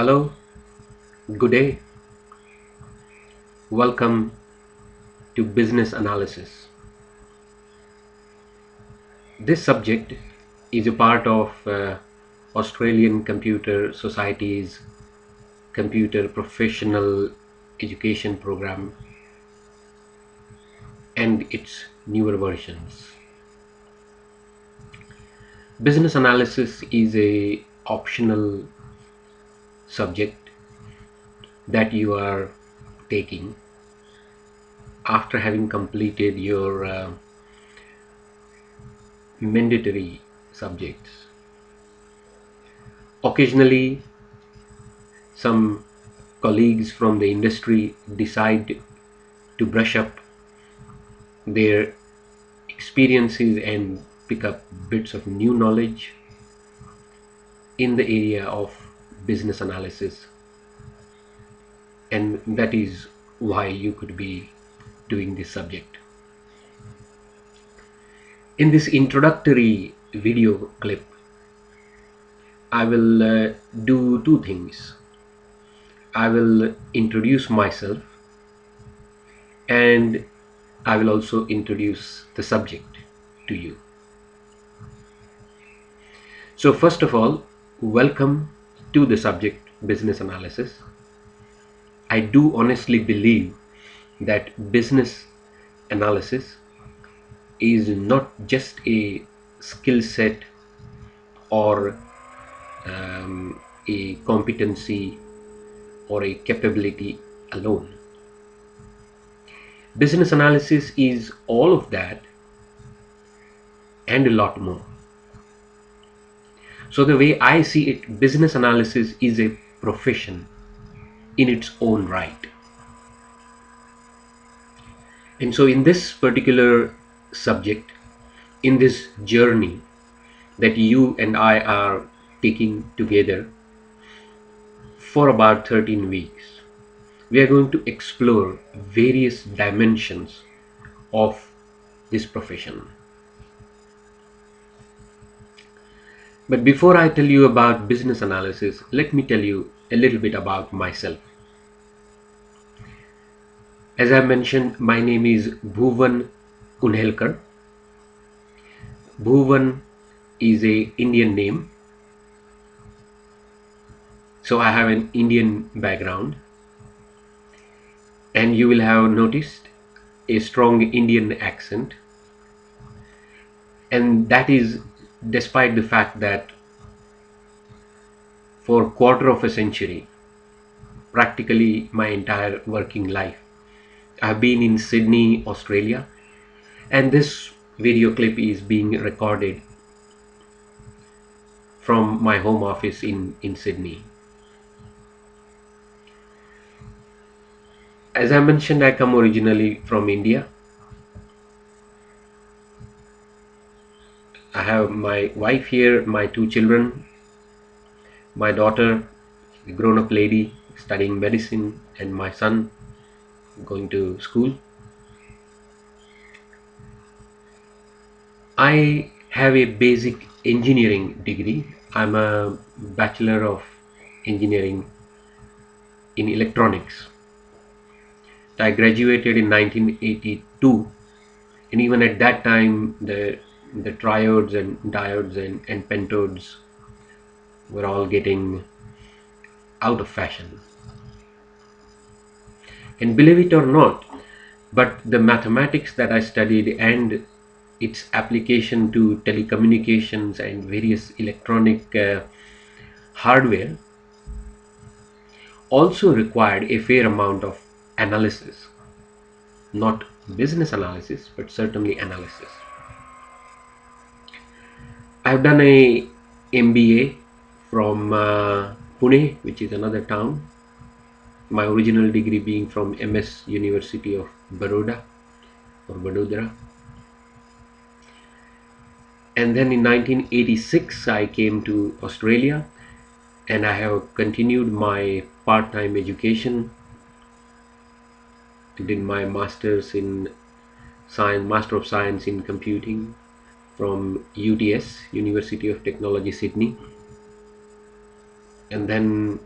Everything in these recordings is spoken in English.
Hello, good day. Welcome to Business Analysis. This subject is a part of Australian Computer Society's Computer Professional Education Program and its newer versions. Business analysis is a optional subject that you are taking after having completed your mandatory subjects. Occasionally, some colleagues from the industry decide to brush up their experiences and pick up bits of new knowledge in the area of business analysis, and that is why you could be doing this subject. In this introductory video clip, I will do two things. I will introduce myself and I will also introduce the subject to you. So first of all, welcome to the subject business analysis. I do honestly believe that business analysis is not just a skill set or a competency or a capability alone. Business analysis is all of that and a lot more. So the way I see it, business analysis is a profession in its own right. And so in this particular subject, in this journey that you and I are taking together for about 13 weeks, we are going to explore various dimensions of this profession. But before I tell you about business analysis, let me tell you a little bit about myself. As I mentioned, my name is Bhuvan Unhelkar. Bhuvan is a Indian name, so I have an Indian background, and you will have noticed a strong Indian accent, and that is despite the fact that for a quarter of a century, practically my entire working life, I've been in Sydney, Australia, and this video clip is being recorded from my home office in Sydney. As I mentioned, I come originally from India. I have my wife here, my two children, my daughter, a grown-up lady studying medicine, and my son going to school. I have a basic engineering degree. I'm a Bachelor of Engineering in Electronics. I graduated in 1982, and even at that time, the triodes and diodes and pentodes were all getting out of fashion. And believe it or not, but the mathematics that I studied and its application to telecommunications and various electronic hardware also required a fair amount of analysis. Not business analysis, but certainly analysis. I've done a MBA from Pune, which is another town. My original degree being from MS University of Baroda or Vadodara. And then in 1986 I came to Australia, and I have continued my part-time education. I did my master's in science, Master of Science in Computing from UTS, University of Technology, Sydney. And then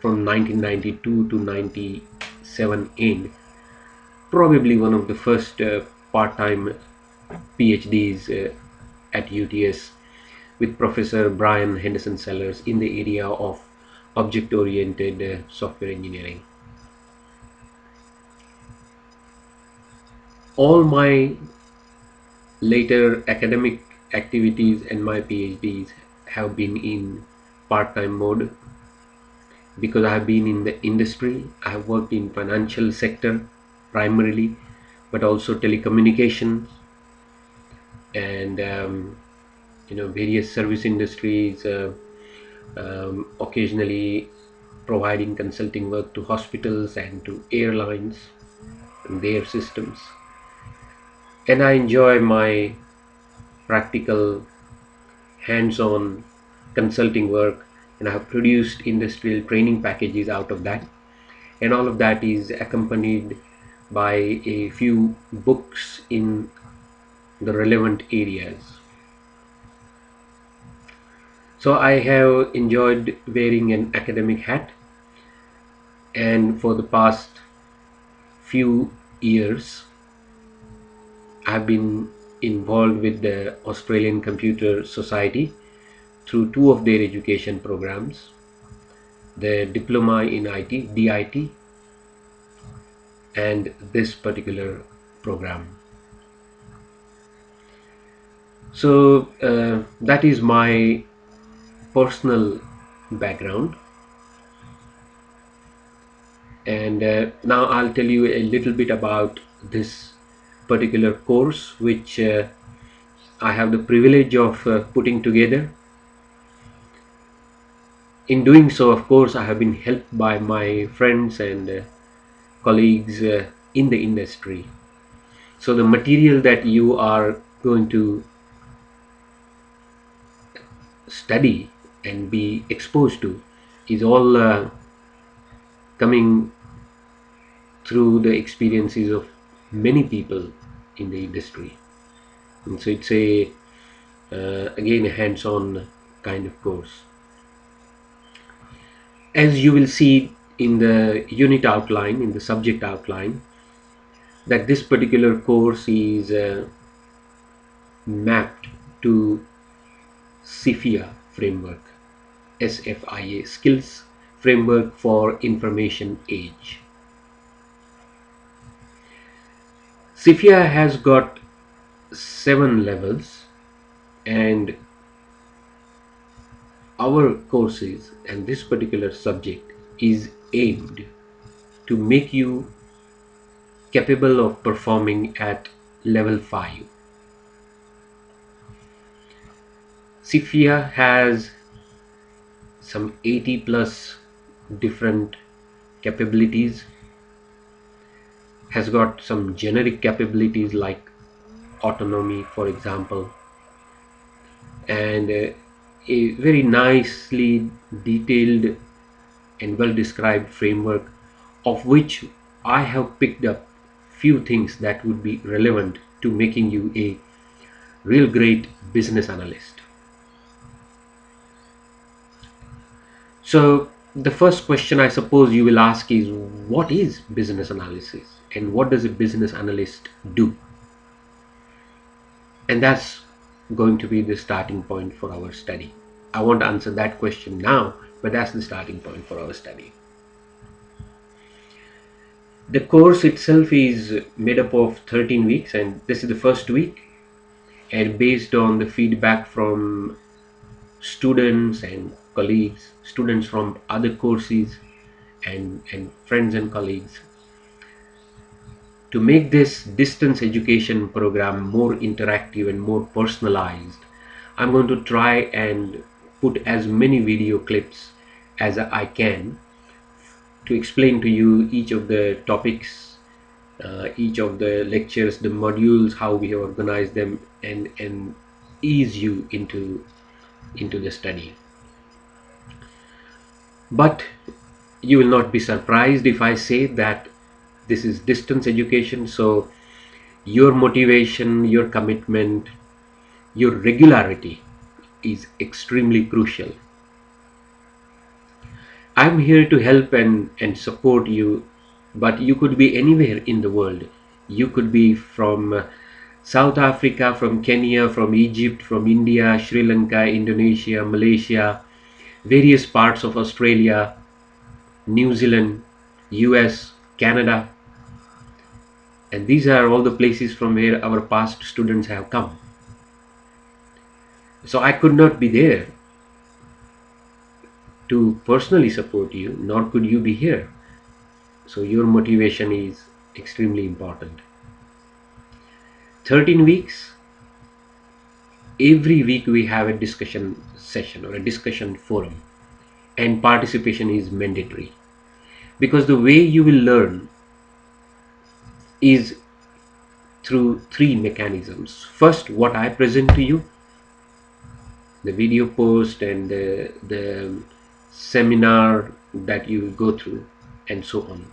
from 1992 to 97 end, probably one of the first part-time PhDs at UTS, with Professor Brian Henderson Sellers in the area of object-oriented software engineering. All my later academic activities and my PhDs have been in part-time mode because I have been in the industry. I have worked in financial sector primarily, but also telecommunications and various service industries, occasionally providing consulting work to hospitals and to airlines and their systems. And I enjoy my practical hands-on consulting work, and I have produced industrial training packages out of that, and all of that is accompanied by a few books in the relevant areas. So I have enjoyed wearing an academic hat, and for the past few years I've been involved with the Australian Computer Society through two of their education programs, the Diploma in IT, DIT, and this particular program. So that is my personal background, and now I'll tell you a little bit about this particular course which I have the privilege of putting together. In doing so, of course, I have been helped by my friends and colleagues in the industry. So the material that you are going to study and be exposed to is all coming through the experiences of many people in the industry. And so it's a again a hands-on kind of course. As you will see in the unit outline, in the subject outline, that this particular course is mapped to SIFIA framework, SFIA, Skills Framework for Information Age. SIFIA has got 7 levels, and our courses and this particular subject is aimed to make you capable of performing at level 5. SIFIA has some 80 plus different capabilities, has got some generic capabilities like autonomy, for example, and a very nicely detailed and well described framework, of which I have picked up few things that would be relevant to making you a real great business analyst. So the first question I suppose you will ask is, what is business analysis and what does a business analyst do? And that's going to be the starting point for our study. I won't answer that question now, but that's the starting point for our study. The course itself is made up of 13 weeks, and this is the first week, and based on the feedback from students and colleagues, students from other courses, and friends and colleagues, to make this distance education program more interactive and more personalized, I'm going to try and put as many video clips as I can to explain to you each of the topics, each of the lectures, the modules, how we have organized them, and ease you into the study. But you will not be surprised if I say that this is distance education, so your motivation, your commitment, your regularity is extremely crucial. I'm here to help and support you, but you could be anywhere in the world. You could be from South Africa, from Kenya, from Egypt, from India, Sri Lanka, Indonesia, Malaysia, various parts of Australia, New Zealand, US, Canada, and these are all the places from where our past students have come. So I could not be there to personally support you, nor could you be here. So your motivation is extremely important. 13 weeks, every week we have a discussion session or a discussion forum, and participation is mandatory, because the way you will learn is through three mechanisms. First, what I present to you, the video post and the seminar that you go through, and so on.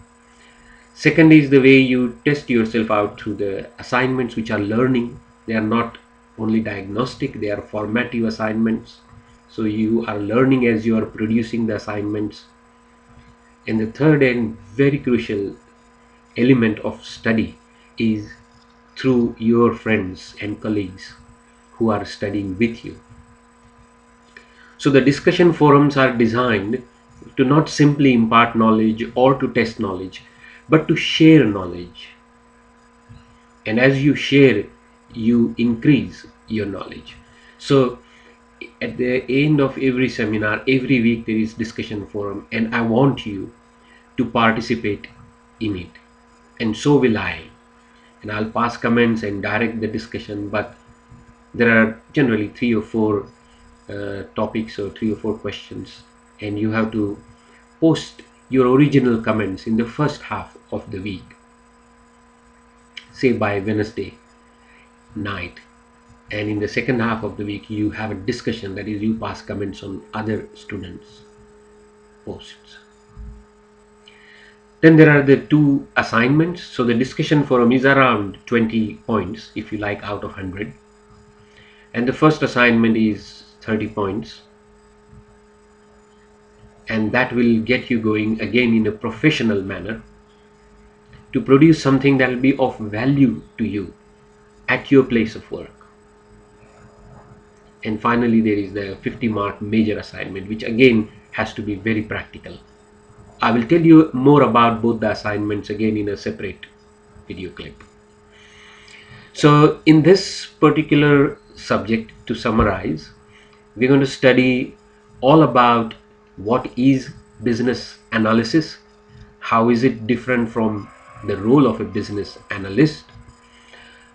Second is the way you test yourself out through the assignments, which are learning. They are not only diagnostic, they are formative assignments. So you are learning as you are producing the assignments. And the third and very crucial element of study is through your friends and colleagues who are studying with you. So the discussion forums are designed to not simply impart knowledge or to test knowledge, but to share knowledge. And as you share, you increase your knowledge. So at the end of every seminar, every week there is discussion forum, and I want you to participate in it. And so will I. And I'll pass comments and direct the discussion, but there are generally three or four topics or three or four questions, and you have to post your original comments in the first half of the week, say by Wednesday night. And in the second half of the week, you have a discussion, that is, you pass comments on other students' posts. Then there are the two assignments. So the discussion forum is around 20 points, if you like, out of 100. And the first assignment is 30 points. And that will get you going again in a professional manner to produce something that will be of value to you at your place of work. And finally, there is the 50-mark major assignment, which again has to be very practical. I will tell you more about both the assignments again in a separate video clip. So in this particular subject, to summarize, we're going to study all about what is business analysis, how is it different from the role of a business analyst,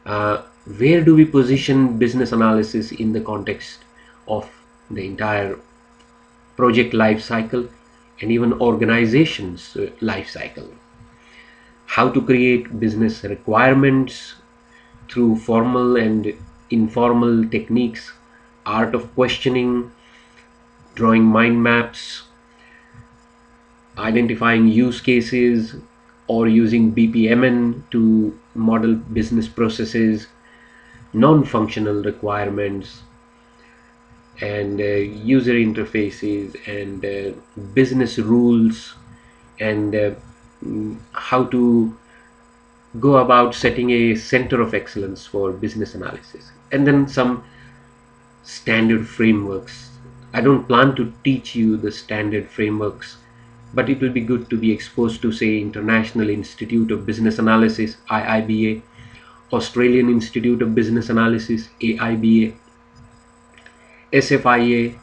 where do we position business analysis in the context of the entire project life cycle and even organizations life cycle, how to create business requirements through formal and informal techniques, art of questioning, drawing mind maps, identifying use cases, or using BPMN to model business processes, non-functional requirements, and user interfaces, and business rules, and how to go about setting a center of excellence for business analysis, and then some standard frameworks. I don't plan to teach you the standard frameworks, but it will be good to be exposed to, say, International Institute of Business Analysis, IIBA, Australian Institute of Business Analysis, AIBA, SFIA,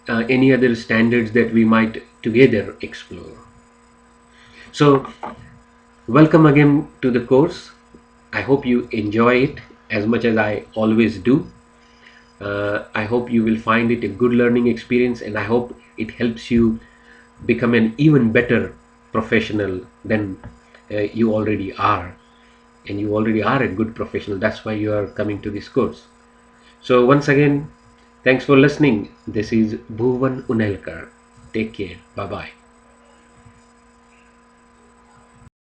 any other standards that we might together explore. So welcome again to the course. I hope you enjoy it as much as I always do. I hope you will find it a good learning experience, and I hope it helps you become an even better professional than you already are. And you already are a good professional. That's why you are coming to this course. So once again, thanks for listening. This is Bhuvan Unhelkar. Take care. Bye bye.